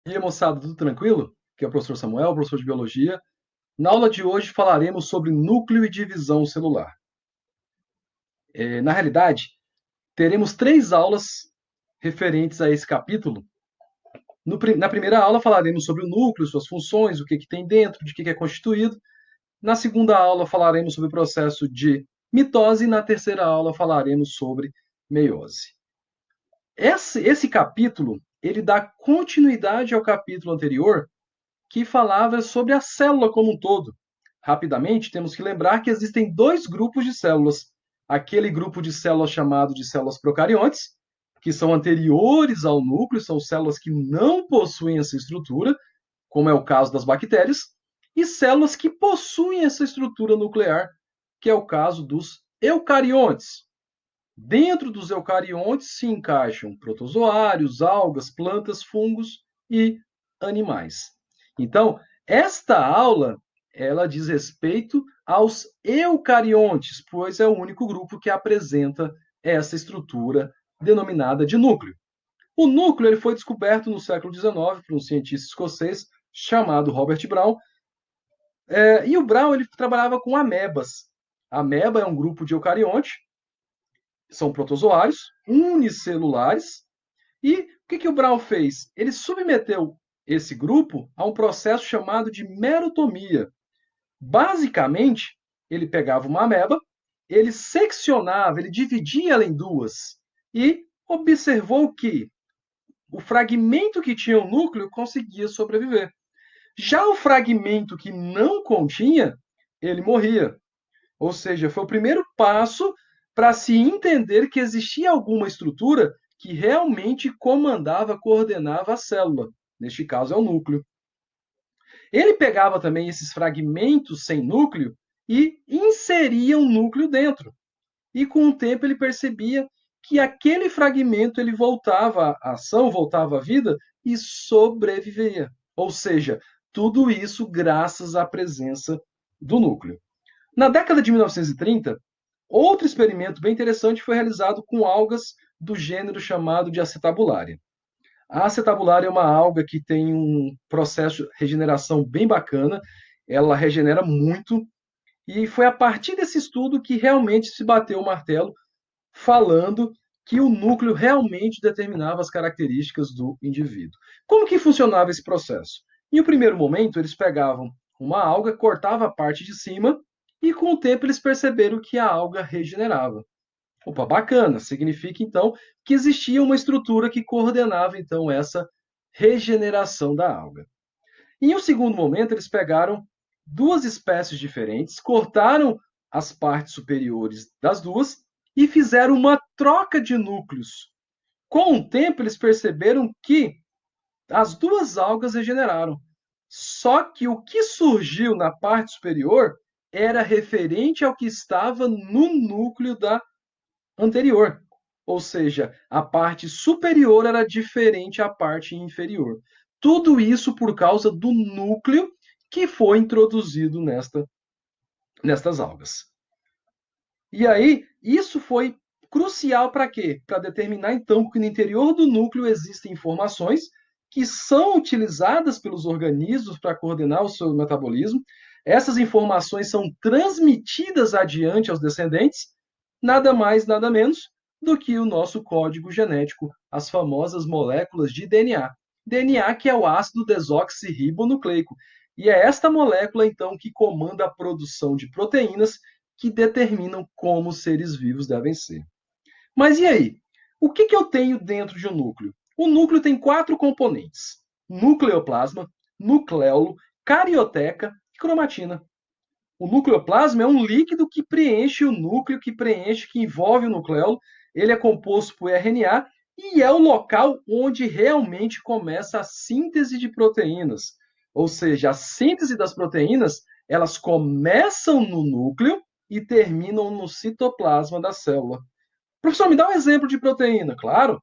E aí, moçada, tudo tranquilo? Aqui é o professor Samuel, professor de Biologia. Na aula de hoje falaremos sobre núcleo e divisão celular. Na realidade, teremos 3 aulas referentes a esse capítulo. Na primeira aula falaremos sobre o núcleo, suas funções, o que tem dentro, de que é constituído. Na segunda aula falaremos sobre o processo de mitose e na terceira aula falaremos sobre meiose. Esse capítulo, ele dá continuidade ao capítulo anterior, que falava sobre a célula como um todo. Rapidamente, temos que lembrar que existem 2 grupos de células. Aquele grupo de células chamado de células procariontes, que são anteriores ao núcleo, são células que não possuem essa estrutura, como é o caso das bactérias, e células que possuem essa estrutura nuclear, que é o caso dos eucariontes. Dentro dos eucariontes se encaixam protozoários, algas, plantas, fungos e animais. Então, esta aula, ela diz respeito aos eucariontes, pois é o único grupo que apresenta essa estrutura denominada de núcleo. O núcleo ele foi descoberto no século XIX por um cientista escocês chamado Robert Brown. E o Brown ele trabalhava com amebas. A ameba é um grupo de eucarionte, são protozoários unicelulares. E o que o Brown fez? Ele submeteu esse grupo a um processo chamado de merotomia. Basicamente, ele pegava uma ameba, ele seccionava, ele dividia ela em duas e observou que o fragmento que tinha o núcleo conseguia sobreviver. Já o fragmento que não continha, ele morria. Ou seja, foi o primeiro passo para se entender que existia alguma estrutura que realmente comandava, coordenava a célula. Neste caso, é o núcleo. Ele pegava também esses fragmentos sem núcleo e inseria um núcleo dentro. E com o tempo ele percebia que aquele fragmento ele voltava à ação, voltava à vida e sobrevivia. Ou seja, tudo isso graças à presença do núcleo. Na década de 1930, outro experimento bem interessante foi realizado com algas do gênero chamado de Acetabulária. A Acetabulária é uma alga que tem um processo de regeneração bem bacana, ela regenera muito, e foi a partir desse estudo que realmente se bateu o martelo, falando que o núcleo realmente determinava as características do indivíduo. Como que funcionava esse processo? Em um primeiro momento, eles pegavam uma alga, cortavam a parte de cima e com o tempo eles perceberam que a alga regenerava. Opa, bacana, significa então que existia uma estrutura que coordenava então essa regeneração da alga. Em um segundo momento, eles pegaram 2 espécies diferentes, cortaram as partes superiores das duas e fizeram uma troca de núcleos. Com o tempo, eles perceberam que as 2 algas regeneraram. Só que o que surgiu na parte superior era referente ao que estava no núcleo da anterior. Ou seja, a parte superior era diferente à parte inferior. Tudo isso por causa do núcleo que foi introduzido nestas algas. E aí, isso foi crucial para quê? Para determinar, então, que no interior do núcleo existem informações que são utilizadas pelos organismos para coordenar o seu metabolismo. Essas informações são transmitidas adiante aos descendentes, nada mais, nada menos do que o nosso código genético, as famosas moléculas de DNA. DNA que é o ácido desoxirribonucleico. E é esta molécula, então, que comanda a produção de proteínas que determinam como os seres vivos devem ser. Mas e aí? O que eu tenho dentro de um núcleo? O núcleo tem 4 componentes: nucleoplasma, nucleolo, carioteca e cromatina. O nucleoplasma é um líquido que preenche o núcleo, que envolve o nucleolo. Ele é composto por RNA e é o local onde realmente começa a síntese de proteínas. Ou seja, a síntese das proteínas, elas começam no núcleo e terminam no citoplasma da célula. Professor, me dá um exemplo de proteína. Claro,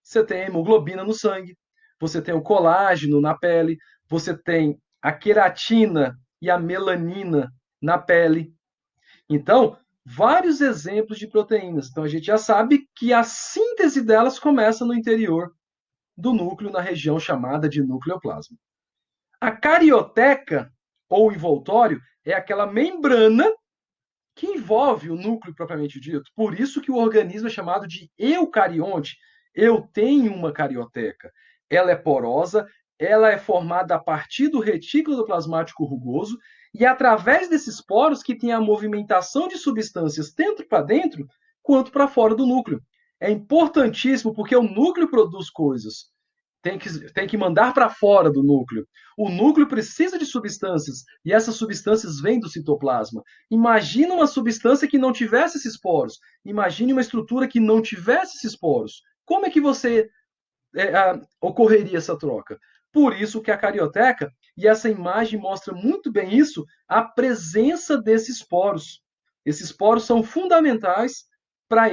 você tem a hemoglobina no sangue, você tem o colágeno na pele, você tem a queratina e a melanina na pele. Então, vários exemplos de proteínas. Então, a gente já sabe que a síntese delas começa no interior do núcleo na região chamada de nucleoplasma. A carioteca, ou envoltório, é aquela membrana que envolve o núcleo propriamente dito. Por isso que o organismo é chamado de eucarionte. Eu tenho uma carioteca. Ela é porosa, ela é formada a partir do retículo plasmático rugoso e através desses poros que tem a movimentação de substâncias tanto para dentro quanto para fora do núcleo. É importantíssimo porque o núcleo produz coisas. Tem que mandar para fora do núcleo. O núcleo precisa de substâncias e essas substâncias vêm do citoplasma. Imagina uma substância que não tivesse esses poros. Imagine uma estrutura que não tivesse esses poros. Como é que ocorreria essa troca? Por isso que a carioteca, e essa imagem mostra muito bem isso, a presença desses poros. Esses poros são fundamentais para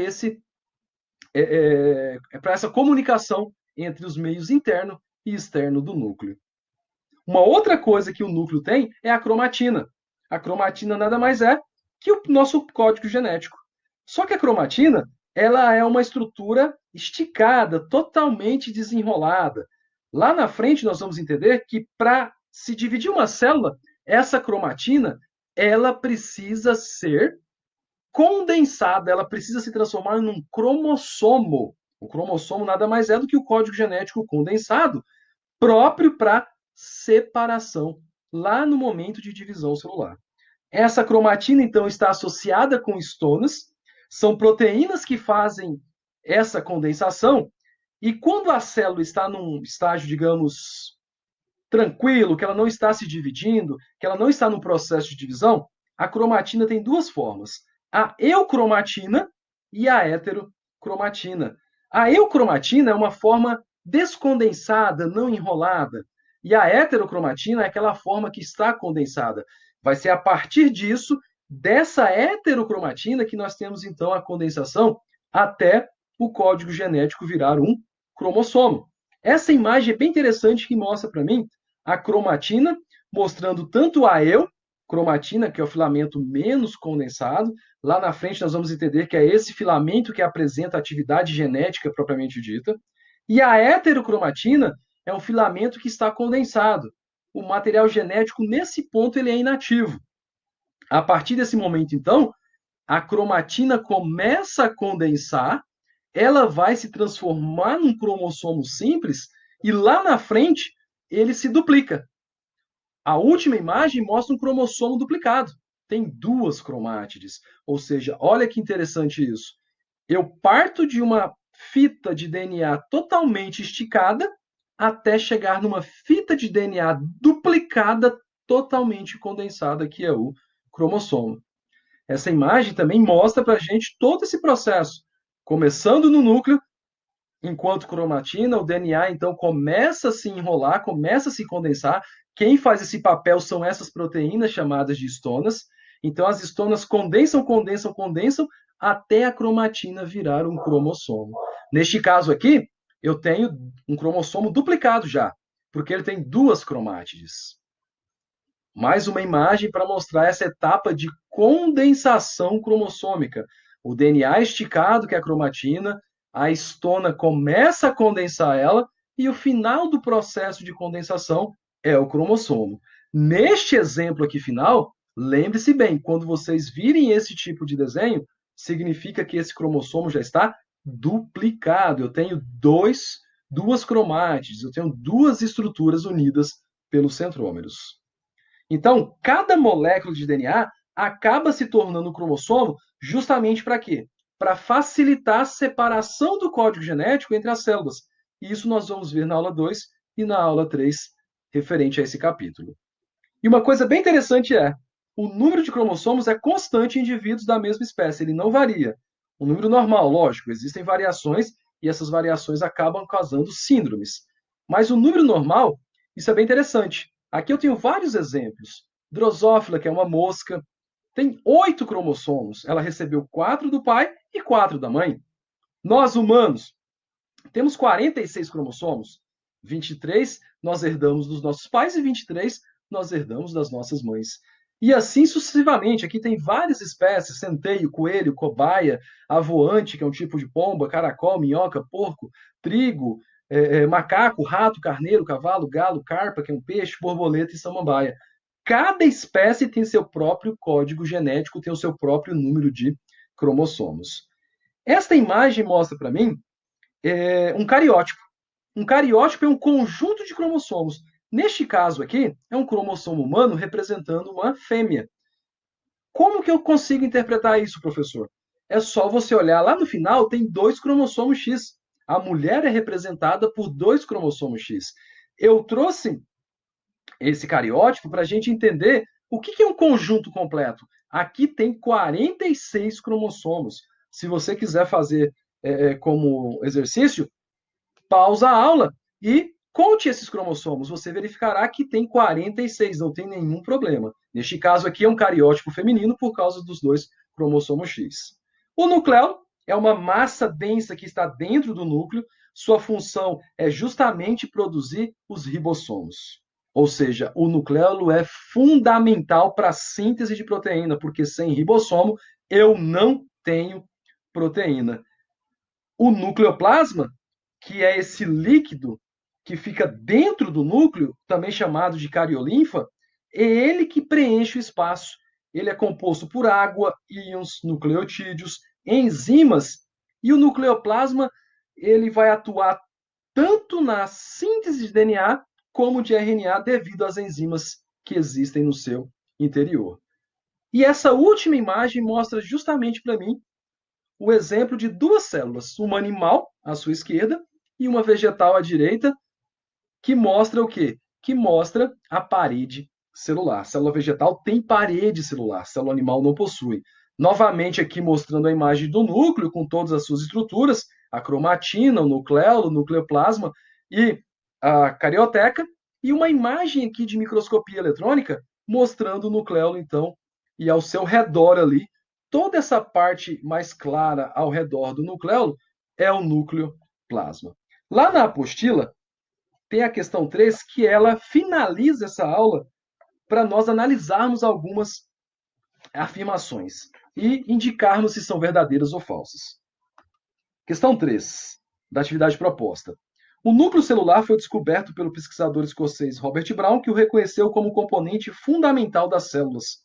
para essa comunicação entre os meios interno e externo do núcleo. Uma outra coisa que o núcleo tem é a cromatina. A cromatina nada mais é que o nosso código genético. Só que a cromatina, ela é uma estrutura esticada, totalmente desenrolada. Lá na frente nós vamos entender que para se dividir uma célula, essa cromatina, ela precisa ser condensada, ela precisa se transformar num cromossomo. O cromossomo nada mais é do que o código genético condensado, próprio para separação, lá no momento de divisão celular. Essa cromatina, então, está associada com estonas, são proteínas que fazem essa condensação, e quando a célula está num estágio, digamos, tranquilo, que ela não está se dividindo, que ela não está no processo de divisão, a cromatina tem duas formas: a eucromatina e a heterocromatina. A eucromatina é uma forma descondensada, não enrolada, e a heterocromatina é aquela forma que está condensada. Vai ser a partir disso, dessa heterocromatina, que nós temos então a condensação até o código genético virar um cromossomo. Essa imagem é bem interessante que mostra para mim a cromatina, mostrando tanto a eukromatina, que é o filamento menos condensado. Lá na frente nós vamos entender que é esse filamento que apresenta a atividade genética propriamente dita. E a heterocromatina é um filamento que está condensado. O material genético, nesse ponto, ele é inativo. A partir desse momento, então, a cromatina começa a condensar, ela vai se transformar num cromossomo simples e lá na frente ele se duplica. A última imagem mostra um cromossomo duplicado. Tem duas cromátides. Ou seja, olha que interessante isso. Eu parto de uma fita de DNA totalmente esticada até chegar numa fita de DNA duplicada totalmente condensada, que é o cromossomo. Essa imagem também mostra para a gente todo esse processo, começando no núcleo, enquanto cromatina, o DNA então começa a se enrolar, começa a se condensar. Quem faz esse papel são essas proteínas chamadas de estonas. Então as estonas condensam, condensam, condensam até a cromatina virar um cromossomo. Neste caso aqui, eu tenho um cromossomo duplicado já, porque ele tem duas cromátides. Mais uma imagem para mostrar essa etapa de condensação cromossômica. O DNA esticado, que é a cromatina, a estona começa a condensar ela, e o final do processo de condensação é o cromossomo. Neste exemplo aqui final, lembre-se bem, quando vocês virem esse tipo de desenho, significa que esse cromossomo já está duplicado. Eu tenho duas cromátides, eu tenho duas estruturas unidas pelos centrômeros. Então, cada molécula de DNA acaba se tornando um cromossomo justamente para quê? Para facilitar a separação do código genético entre as células. E isso nós vamos ver na aula 2 e na aula 3, referente a esse capítulo. E uma coisa bem interessante é, o número de cromossomos é constante em indivíduos da mesma espécie, ele não varia. Um número normal, lógico, existem variações e essas variações acabam causando síndromes. Mas o número normal, isso é bem interessante. Aqui eu tenho vários exemplos. Drosófila, que é uma mosca, tem 8 cromossomos. Ela recebeu 4 do pai e 4 da mãe. Nós, humanos, temos 46 cromossomos. 23 nós herdamos dos nossos pais e 23 nós herdamos das nossas mães. E assim sucessivamente. Aqui tem várias espécies: centeio, coelho, cobaia, avoante, que é um tipo de pomba, caracol, minhoca, porco, trigo, macaco, rato, carneiro, cavalo, galo, carpa, que é um peixe, borboleta e samambaia. Cada espécie tem seu próprio código genético, tem o seu próprio número de cromossomos. Esta imagem mostra para mim um cariótipo. Um cariótipo é um conjunto de cromossomos. Neste caso aqui, é um cromossomo humano representando uma fêmea. Como que eu consigo interpretar isso, professor? É só você olhar lá no final, tem 2 cromossomos X. A mulher é representada por 2 cromossomos X. Eu trouxe esse cariótipo para a gente entender o que é um conjunto completo. Aqui tem 46 cromossomos. Se você quiser fazer como exercício, pausa a aula e conte esses cromossomos. Você verificará que tem 46, não tem nenhum problema. Neste caso aqui é um cariótipo feminino por causa dos 2 cromossomos X. O nucleolo é uma massa densa que está dentro do núcleo. Sua função é justamente produzir os ribossomos. Ou seja, o nucleolo é fundamental para a síntese de proteína, porque sem ribossomo eu não tenho proteína. O nucleoplasma, que é esse líquido que fica dentro do núcleo, também chamado de cariolinfa, é ele que preenche o espaço. Ele é composto por água, íons, nucleotídeos, enzimas, e o nucleoplasma ele vai atuar tanto na síntese de DNA como de RNA devido às enzimas que existem no seu interior. E essa última imagem mostra justamente para mim o exemplo de 2 células, uma animal à sua esquerda e uma vegetal à direita, que mostra o quê? Que mostra a parede celular. A célula vegetal tem parede celular, a célula animal não possui. Novamente aqui mostrando a imagem do núcleo com todas as suas estruturas, a cromatina, o nucleolo, o nucleoplasma e a carioteca, e uma imagem aqui de microscopia eletrônica mostrando o nucleolo, então, e ao seu redor ali, toda essa parte mais clara ao redor do nucleolo é o núcleo plasma. Lá na apostila, tem a questão 3, que ela finaliza essa aula para nós analisarmos algumas afirmações e indicarmos se são verdadeiras ou falsas. Questão 3, da atividade proposta. O núcleo celular foi descoberto pelo pesquisador escocês Robert Brown, que o reconheceu como componente fundamental das células.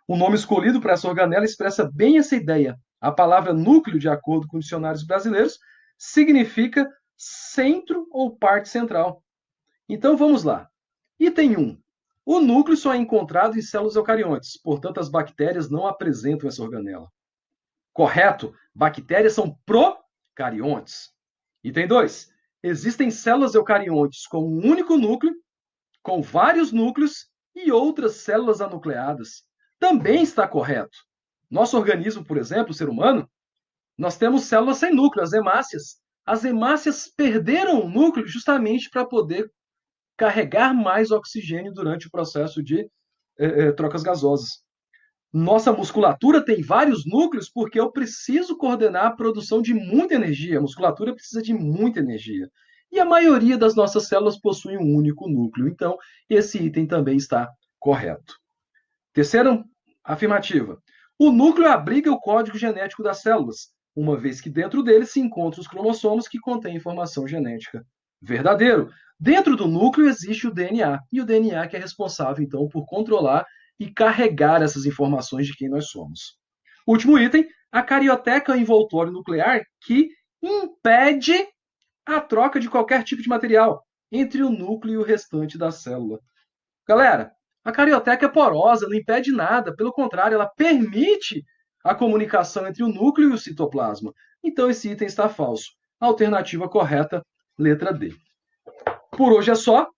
O nome escolhido para essa organela expressa bem essa ideia. A palavra núcleo, de acordo com dicionários brasileiros, significa centro ou parte central. Então vamos lá. Item 1. O núcleo só é encontrado em células eucariontes, portanto as bactérias não apresentam essa organela. Correto, bactérias são procariontes. Item 2. Existem células eucariontes com um único núcleo, com vários núcleos e outras células anucleadas. Também está correto. Nosso organismo, por exemplo, o ser humano, nós temos células sem núcleo, as hemácias. As hemácias perderam o núcleo justamente para poder carregar mais oxigênio durante o processo de trocas gasosas. Nossa musculatura tem vários núcleos porque eu preciso coordenar a produção de muita energia. A musculatura precisa de muita energia. E a maioria das nossas células possui um único núcleo. Então, esse item também está correto. Terceira afirmativa. O núcleo abriga o código genético das células, uma vez que dentro dele se encontram os cromossomos que contêm informação genética. Verdadeiro. Dentro do núcleo existe o DNA, e o DNA que é responsável, então, por controlar e carregar essas informações de quem nós somos. Último item, a carioteca é um envoltório nuclear que impede a troca de qualquer tipo de material entre o núcleo e o restante da célula. Galera, a carioteca é porosa, não impede nada, pelo contrário, ela permite a comunicação entre o núcleo e o citoplasma. Então esse item está falso. Alternativa correta, letra D. Por hoje é só.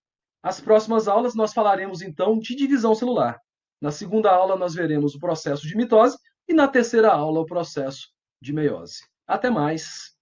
As próximas aulas nós falaremos então de divisão celular. Na segunda aula nós veremos o processo de mitose e na terceira aula o processo de meiose. Até mais!